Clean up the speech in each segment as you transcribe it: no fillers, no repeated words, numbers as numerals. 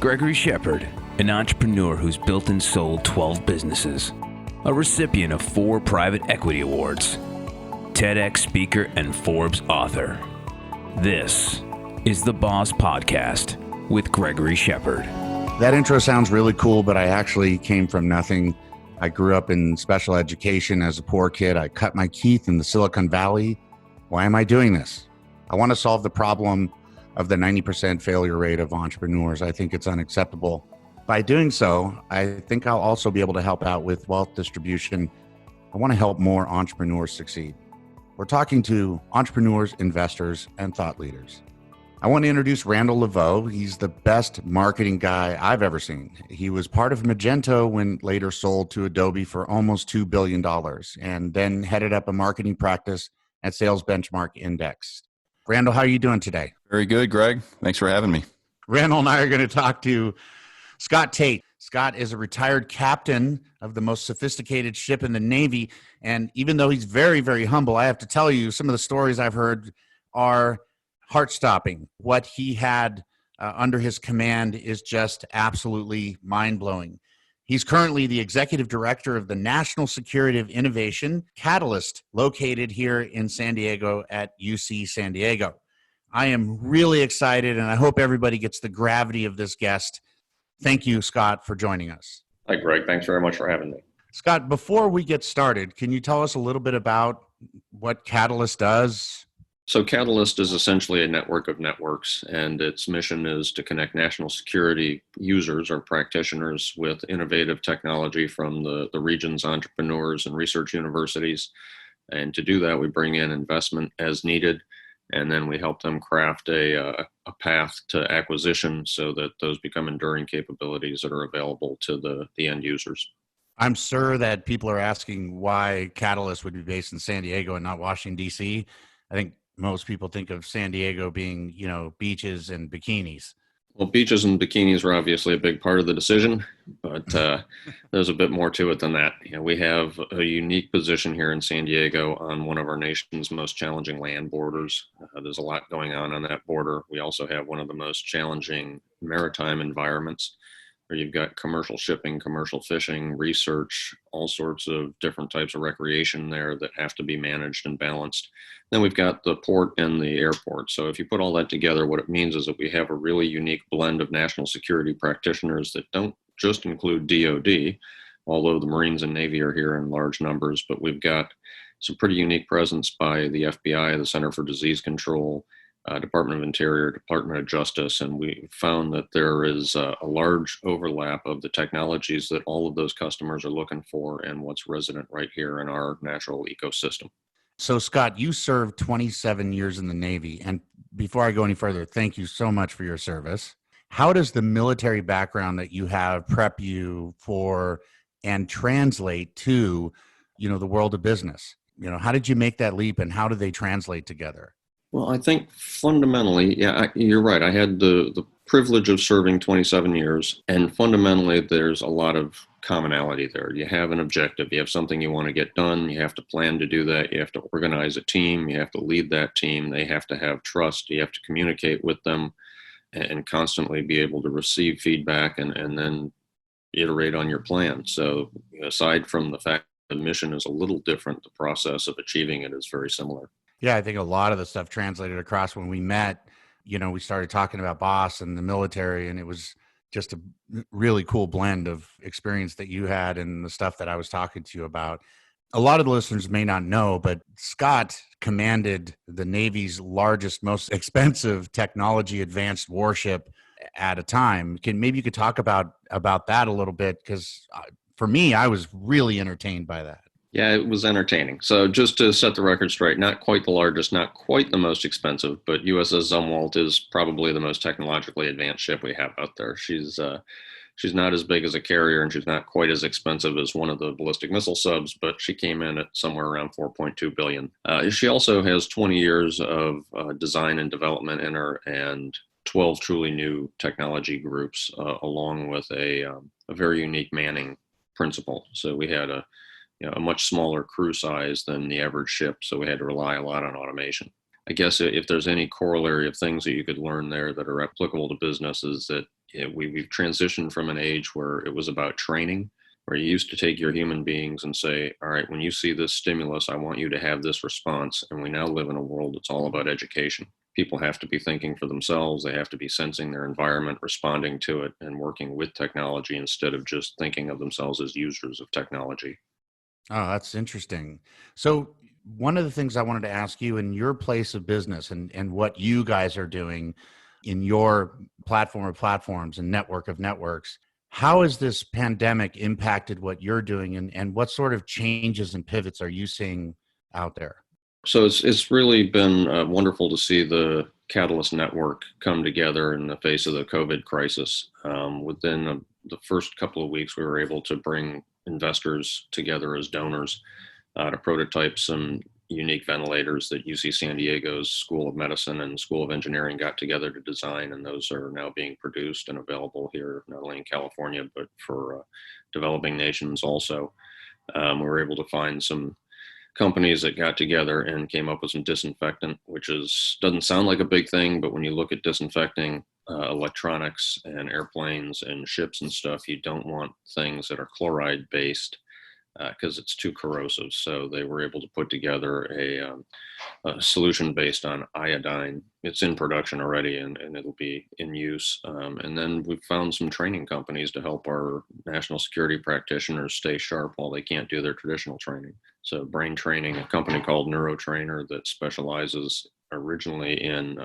Gregory Shepard, an entrepreneur who's built and sold 12 businesses, a recipient of 4 private equity awards, TEDx speaker, and Forbes author. This is the Boss Podcast with Gregory Shepard. That intro sounds really cool, but I actually came from nothing. I grew up in special education as a poor kid. I cut my teeth in the Silicon Valley. Why am I doing this? I want to solve the problem of the 90% failure rate of entrepreneurs. I think it's unacceptable. By doing so, I think I'll also be able to help out with wealth distribution. I want to help more entrepreneurs succeed. We're talking to entrepreneurs, investors, and thought leaders. I want to introduce Randall LaVeau. He's the best marketing guy I've ever seen. He was part of Magento when later sold to Adobe for almost $2 billion, and then headed up a marketing practice at Sales Benchmark Index. Randall, how are you doing today? Very good, Greg. Thanks for having me. Randall and I are going to talk to Scott Tait. Scott is a retired captain of the most sophisticated ship in the Navy. And even though he's very, very humble, I have to tell you, some of the stories I've heard are heart-stopping. What he had under his command is just absolutely mind-blowing. He's currently the executive director of the National Security of Innovation Catalyst, located here in San Diego at UC San Diego. I am really excited, and I hope everybody gets the gravity of this guest. Thank you, Scott, for joining us. Hi, Greg. Thanks very much for having me. Scott, before we get started, can you tell us a little bit about what Catalyst does? So Catalyst is essentially a network of networks, and its mission is to connect national security users or practitioners with innovative technology from the region's entrepreneurs and research universities. And to do that, we bring in investment as needed, and then we help them craft a path to acquisition so that those become enduring capabilities that are available to the end users. I'm sure that people are asking why Catalyst would be based in San Diego and not Washington, D.C. I think most people think of San Diego being, beaches and bikinis. Well, beaches and bikinis are obviously a big part of the decision, but there's a bit more to it than that. We have a unique position here in San Diego on one of our nation's most challenging land borders. There's a lot going on that border. We also have one of the most challenging maritime environments, where you've got commercial shipping, commercial fishing, research, all sorts of different types of recreation there that have to be managed and balanced. Then we've got the port and the airport. So if you put all that together, what it means is that we have a really unique blend of national security practitioners that don't just include DoD, although the Marines and Navy are here in large numbers, but we've got some pretty unique presence by the FBI, the Center for Disease Control, Department of Interior, Department of Justice, and we found that there is a large overlap of the technologies that all of those customers are looking for and what's resident right here in our natural ecosystem. So, Scott, you served 27 years in the Navy, and before I go any further, thank you so much for your service. How does the military background that you have prep you for and translate to, the world of business? How did you make that leap, and how do they translate together? Well, I think fundamentally, you're right. I had the privilege of serving 27 years, and fundamentally, there's a lot of commonality there. You have an objective. You have something you want to get done. You have to plan to do that. You have to organize a team. You have to lead that team. They have to have trust. You have to communicate with them and constantly be able to receive feedback and then iterate on your plan. So aside from the fact that the mission is a little different, the process of achieving it is very similar. Yeah, I think a lot of the stuff translated across. When we met, we started talking about Boss and the military, and it was just a really cool blend of experience that you had and the stuff that I was talking to you about. A lot of the listeners may not know, but Scott commanded the Navy's largest, most expensive technology advanced warship at a time. Maybe you could talk about that a little bit, because for me, I was really entertained by that. Yeah, it was entertaining. So just to set the record straight, not quite the largest, not quite the most expensive, but USS Zumwalt is probably the most technologically advanced ship we have out there. She's not as big as a carrier, and she's not quite as expensive as one of the ballistic missile subs, but she came in at somewhere around $4.2 billion. She also has 20 years of design and development in her, and 12 truly new technology groups, along with a very unique manning principle. So we had a much smaller crew size than the average ship, so we had to rely a lot on automation. I guess if there's any corollary of things that you could learn there that are applicable to business, is that we've transitioned from an age where it was about training, where you used to take your human beings and say, all right, when you see this stimulus, I want you to have this response. And we now live in a world that's all about education. People have to be thinking for themselves. They have to be sensing their environment, responding to it, and working with technology instead of just thinking of themselves as users of technology. Oh, that's interesting. So one of the things I wanted to ask you in your place of business and what you guys are doing in your platform of platforms and network of networks, how has this pandemic impacted what you're doing and what sort of changes and pivots are you seeing out there? So it's really been wonderful to see the Catalyst Network come together in the face of the COVID crisis. Within the first couple of weeks, we were able to bring investors together as donors to prototype some unique ventilators that UC San Diego's School of Medicine and School of Engineering got together to design, and those are now being produced and available here, not only in California, but for developing nations also. We were able to find some companies that got together and came up with some disinfectant, which doesn't sound like a big thing, but when you look at disinfecting electronics and airplanes and ships and stuff, you don't want things that are chloride based because it's too corrosive. So they were able to put together a solution based on iodine. It's in production already and it'll be in use. And then we've found some training companies to help our national security practitioners stay sharp while they can't do their traditional training. So Brain Training, a company called NeuroTrainer that specializes originally in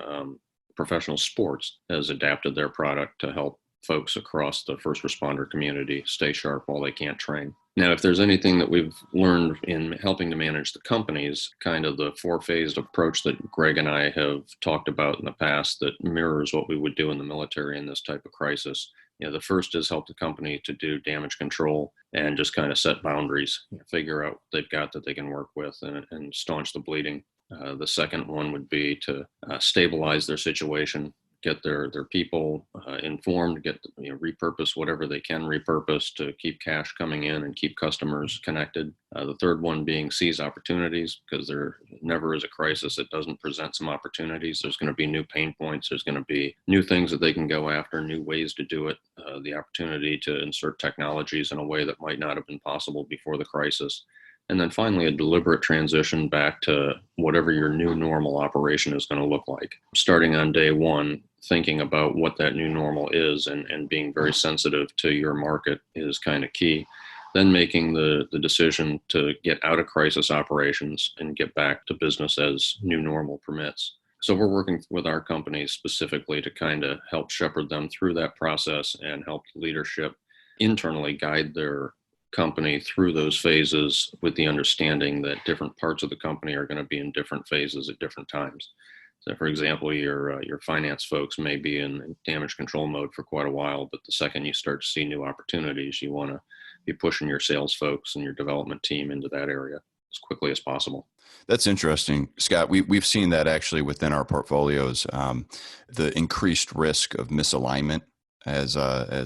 professional sports, has adapted their product to help folks across the first responder community stay sharp while they can't train. Now, if there's anything that we've learned in helping to manage the companies, kind of the four-phased approach that Greg and I have talked about in the past that mirrors what we would do in the military in this type of crisis. The first is help the company to do damage control and just kind of set boundaries, figure out what they've got that they can work with and staunch the bleeding. The second one would be to stabilize their situation, get their people informed, repurpose whatever they can repurpose to keep cash coming in and keep customers connected. The third one being seize opportunities, because there never is a crisis that doesn't present some opportunities. There's going to be new pain points. There's going to be new things that they can go after, new ways to do it, the opportunity to insert technologies in a way that might not have been possible before the crisis. And then finally, a deliberate transition back to whatever your new normal operation is going to look like. Starting on day one, thinking about what that new normal is and being very sensitive to your market is kind of key. Then making the decision to get out of crisis operations and get back to business as new normal permits. So we're working with our companies specifically to kind of help shepherd them through that process and help leadership internally guide their company through those phases with the understanding that different parts of the company are going to be in different phases at different times. So for example, your finance folks may be in damage control mode for quite a while, but the second you start to see new opportunities, you want to be pushing your sales folks and your development team into that area as quickly as possible. That's interesting, Scott. We've seen that actually within our portfolios, the increased risk of misalignment as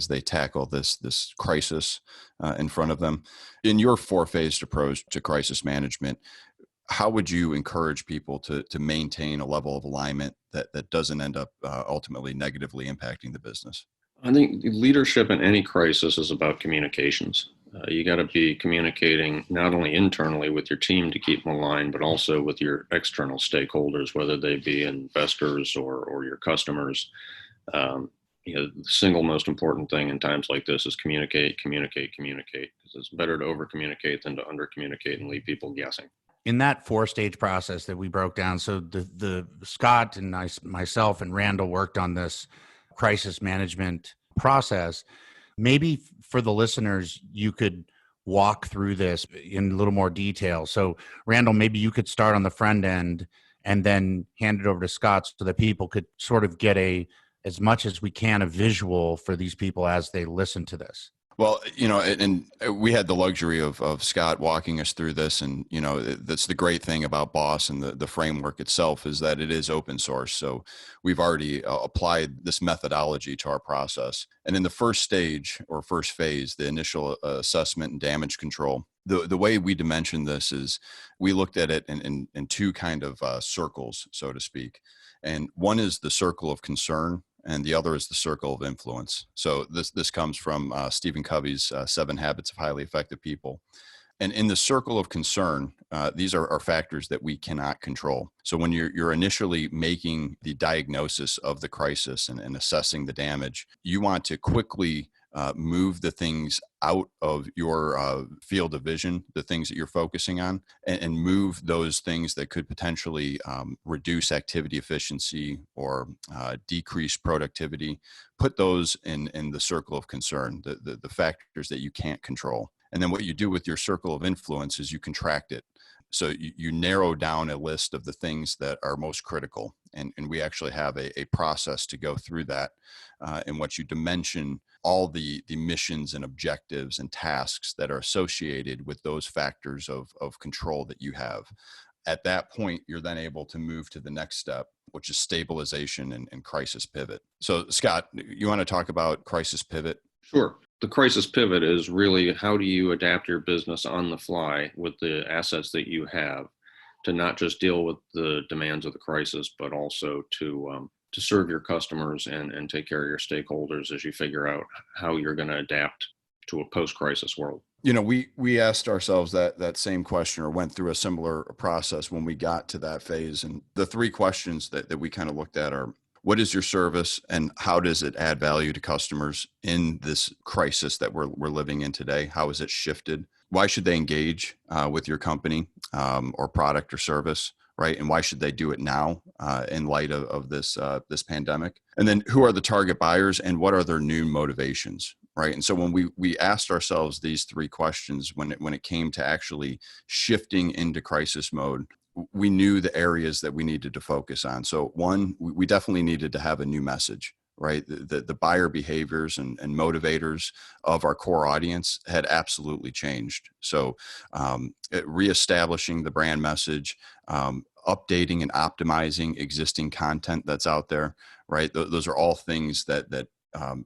they tackle this crisis in front of them. In your four-phased approach to crisis management, how would you encourage people to maintain a level of alignment that doesn't end up ultimately negatively impacting the business? I think leadership in any crisis is about communications. You got to be communicating not only internally with your team to keep them aligned, but also with your external stakeholders, whether they be investors or your customers. The single most important thing in times like this is communicate, because it's better to over communicate than to under communicate and leave people guessing. In that four-stage process that we broke down, so the Scott and myself and Randall worked on this crisis management process. Maybe for the listeners, you could walk through this in a little more detail. So Randall, maybe you could start on the front end and then hand it over to Scott so that people could sort of get as much as we can, a visual for these people as they listen to this. Well, and we had the luxury of Scott walking us through this. And, that's the great thing about BOSS and the framework itself is that it is open source. So we've already applied this methodology to our process. And in the first stage or first phase, the initial assessment and damage control, the way we dimension this is we looked at it in two kind of circles, so to speak. And one is the circle of concern, and the other is the circle of influence. So this comes from Stephen Covey's 7 Habits of Highly Effective People. And in the circle of concern, these are factors that we cannot control. So when you're initially making the diagnosis of the crisis and assessing the damage, you want to quickly move the things out of your field of vision, the things that you're focusing on, and move those things that could potentially reduce activity efficiency or decrease productivity. Put those in the circle of concern, the factors that you can't control. And then what you do with your circle of influence is you contract it. So you narrow down a list of the things that are most critical. And we actually have a process to go through that in which you dimension all the missions and objectives and tasks that are associated with those factors of control that you have. At that point, you're then able to move to the next step, which is stabilization and crisis pivot. So Scott, you want to talk about crisis pivot? Sure. The crisis pivot is really how do you adapt your business on the fly with the assets that you have to not just deal with the demands of the crisis, but also to serve your customers and take care of your stakeholders as you figure out how you're going to adapt to a post-crisis world. You know, we asked ourselves that same question, or went through a similar process when we got to that phase. And the 3 questions that we kind of looked at are, what is your service and how does it add value to customers in this crisis that we're living in today? How has it shifted? Why should they engage with your company or product or service, right? And why should they do it now in light of this pandemic? And then who are the target buyers and what are their new motivations, right? And so when we asked ourselves these 3 questions, when it came to actually shifting into crisis mode, we knew the areas that we needed to focus on. So one, we definitely needed to have a new message, right? The buyer behaviors and motivators of our core audience had absolutely changed. So reestablishing the brand message, updating and optimizing existing content that's out there, right? Those are all things that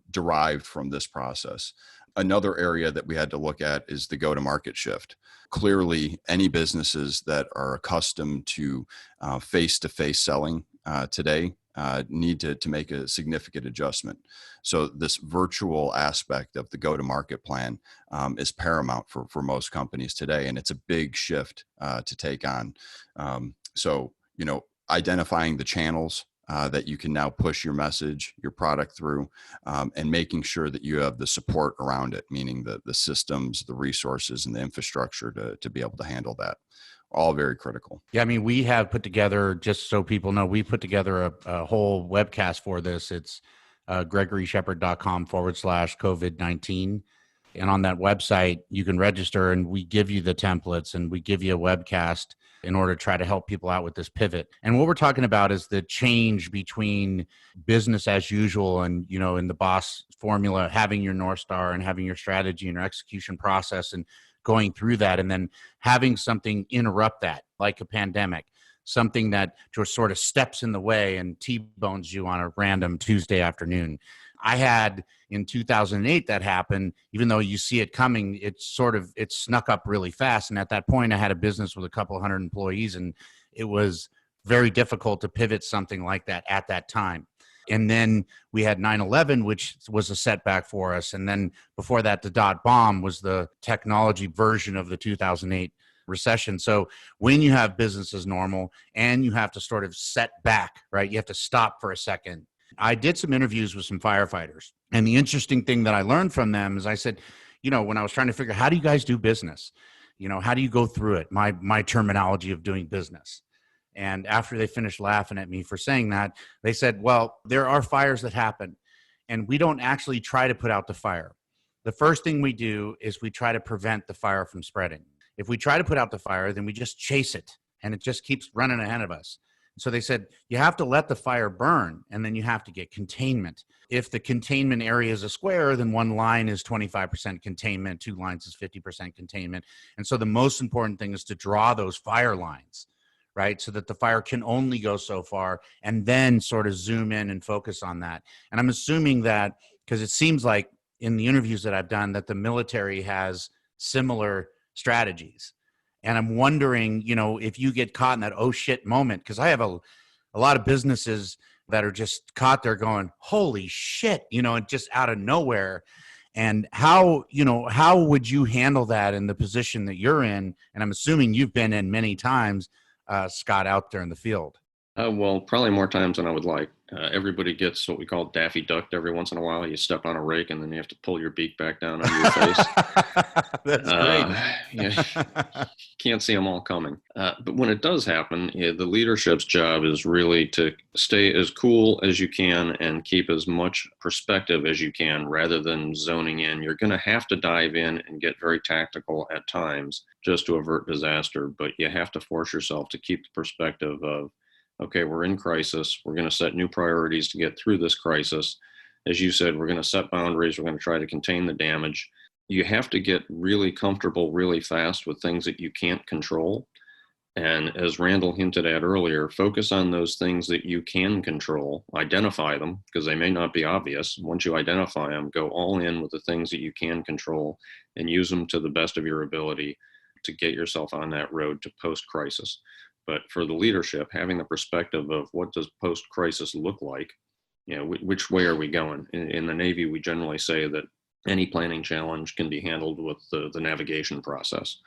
derived from this process. Another area that we had to look at is the go-to-market shift. Clearly, any businesses that are accustomed to face-to-face selling today need to make a significant adjustment. So this virtual aspect of the go-to-market plan is paramount for most companies today, and it's a big shift to take on. So, you know, identifying the channels that you can now push your message, your product through, and making sure that you have the support around it, meaning the systems, the resources, and the infrastructure to be able to handle that. All very critical. Yeah, I mean, we have put together, just so people know, we put together a whole webcast for this. It's GregoryShepard.com/COVID-19. And on that website, you can register and we give you the templates and we give you a webcast in order to try to help people out with this pivot. And what we're talking about is the change between business as usual and, you know, in the BOSS formula, having your North Star and having your strategy and your execution process and going through that, and then having something interrupt that, like a pandemic, something that just sort of steps in the way and T-bones you on a random Tuesday afternoon. I had in 2008 that happened. Even though you see it coming, it snuck up really fast. And at that point, I had a business with a couple hundred employees, and it was very difficult to pivot something like that at that time. And then we had 9/11, which was a setback for us. And then before that, the dot bomb was the technology version of the 2008 recession. So when you have business as normal and you have to sort of set back, right? You have to stop for a second. I did some interviews with some firefighters. And the interesting thing that I learned from them is I said, you know, when I was trying to figure out, how do you guys do business? You know, how do you go through it? My terminology of doing business. And after they finished laughing at me for saying that, they said, well, there are fires that happen and we don't actually try to put out the fire. The first thing we do is we try to prevent the fire from spreading. If we try to put out the fire, then we just chase it and it just keeps running ahead of us. So they said, you have to let the fire burn and then you have to get containment. If the containment area is a square, then one line is 25% containment, 2 lines is 50% containment. And so the most important thing is to draw those fire lines, right? So that the fire can only go so far and then sort of zoom in and focus on that. And I'm assuming that, because it seems like in the interviews that I've done that the military has similar strategies. And I'm wondering, you know, if you get caught in that oh shit moment, because I have a lot of businesses that are just caught there going, holy shit, and just out of nowhere. And how would you handle that in the position that you're in? And I'm assuming you've been in many times, Scott, out there in the field. Well, probably more times than I would like. Everybody gets what we call Daffy Ducked every once in a while. You step on a rake and then you have to pull your beak back down on your face. That's great. Yeah, can't see them all coming. But when it does happen, the leadership's job is really to stay as cool as you can and keep as much perspective as you can rather than zoning in. You're going to have to dive in and get very tactical at times just to avert disaster, but you have to force yourself to keep the perspective of, okay, we're in crisis. We're going to set new priorities to get through this crisis. As you said, we're going to set boundaries. We're going to try to contain the damage. You have to get really comfortable really fast with things that you can't control. And as Randall hinted at earlier, focus on those things that you can control, identify them because they may not be obvious. Once you identify them, go all in with the things that you can control and use them to the best of your ability to get yourself on that road to post-crisis. But for the leadership, having the perspective of what does post-crisis look like, which way are we going? In the Navy, we generally say that any planning challenge can be handled with the navigation process.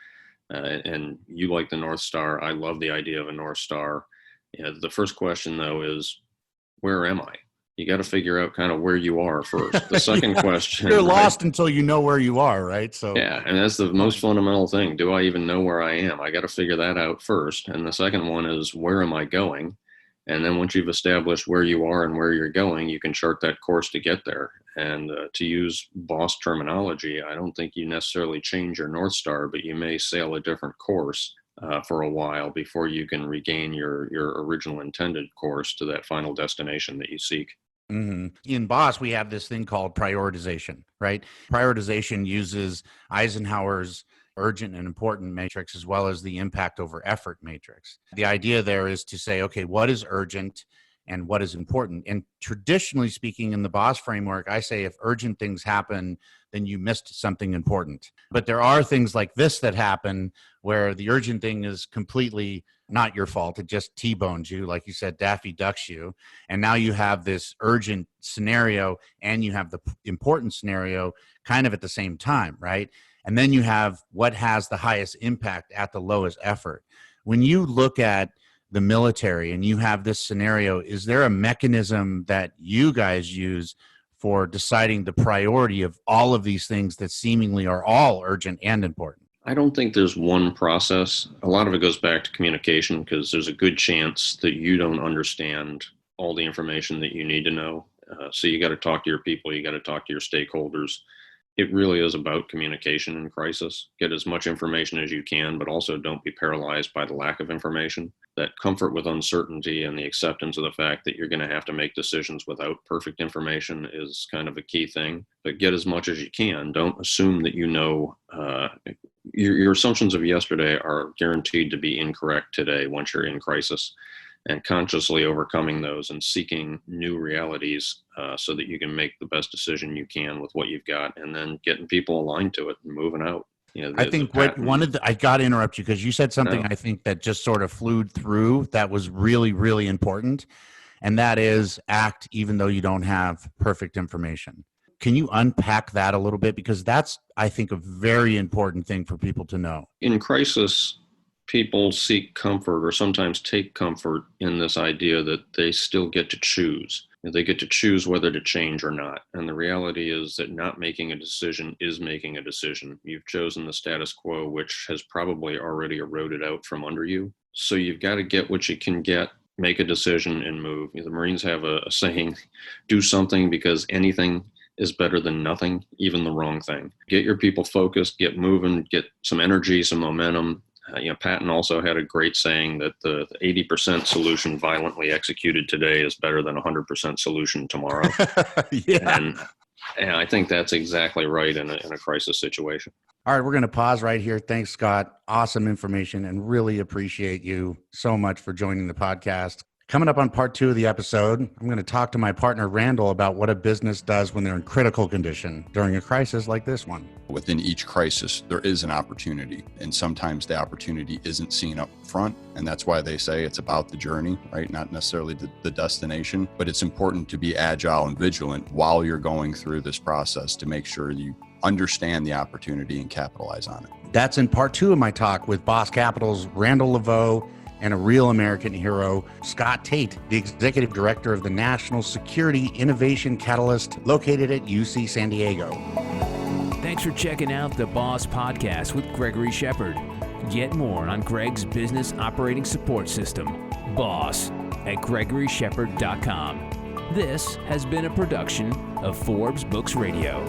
And you like the North Star. I love the idea of a North Star. The first question, though, is where am I? You got to figure out kind of where you are first. The second question. You're lost until you know where you are, right? So yeah, and that's the most fundamental thing. Do I even know where I am? I got to figure that out first. And the second one is where am I going? And then once you've established where you are and where you're going, you can chart that course to get there. And to use boss terminology, I don't think you necessarily change your North Star, but you may sail a different course for a while before you can regain your original intended course to that final destination that you seek. Mm-hmm. In BOSS, we have this thing called prioritization, right? Prioritization uses Eisenhower's urgent and important matrix as well as the impact over effort matrix. The idea there is to say, okay, what is urgent and what is important? And traditionally speaking, in the BOSS framework, I say if urgent things happen, then you missed something important. But there are things like this that happen where the urgent thing is completely not your fault. It just T-bones you, like you said, Daffy Ducks you. And now you have this urgent scenario and you have the important scenario kind of at the same time, right? And then you have what has the highest impact at the lowest effort. When you look at the military and you have this scenario, is there a mechanism that you guys use for deciding the priority of all of these things that seemingly are all urgent and important? I don't think there's one process. A lot of it goes back to communication because there's a good chance that you don't understand all the information that you need to know. So you got to talk to your people. You got to talk to your stakeholders. It really is about communication in crisis. Get as much information as you can, but also don't be paralyzed by the lack of information. That comfort with uncertainty and the acceptance of the fact that you're going to have to make decisions without perfect information is kind of a key thing. But get as much as you can. Don't assume that you know. Your assumptions of yesterday are guaranteed to be incorrect today once you're in crisis. And consciously overcoming those and seeking new realities so that you can make the best decision you can with what you've got, and then getting people aligned to it and moving out. I think I got to interrupt you because you said something I think that just sort of flew through that was really, really important. And that is act even though you don't have perfect information. Can you unpack that a little bit? Because that's, I think, a very important thing for people to know. In crisis, people seek comfort or sometimes take comfort in this idea that they still get to choose. They get to choose whether to change or not. And the reality is that not making a decision is making a decision. You've chosen the status quo, which has probably already eroded out from under you. So you've got to get what you can get, make a decision and move. The Marines have a saying, do something because anything is better than nothing, even the wrong thing. Get your people focused, get moving, get some energy, some momentum. Patton also had a great saying that the 80% solution violently executed today is better than 100% solution tomorrow. Yeah. And I think that's exactly right in a crisis situation. All right, we're going to pause right here. Thanks, Scott. Awesome information and really appreciate you so much for joining the podcast. Coming up on part 2 of the episode, I'm going to talk to my partner Randall about what a business does when they're in critical condition during a crisis like this one. Within each crisis, there is an opportunity, and sometimes the opportunity isn't seen up front, and that's why they say it's about the journey, right? Not necessarily the destination, but it's important to be agile and vigilant while you're going through this process to make sure you understand the opportunity and capitalize on it. That's in part 2 of my talk with Boss Capital's Randall LaVeau and a real American hero, Scott Tait, the Executive Director of the National Security Innovation Catalyst located at UC San Diego. Thanks for checking out the Boss Podcast with Gregory Shepard. Get more on Greg's business operating support system, Boss, at GregoryShepard.com. This has been a production of Forbes Books Radio.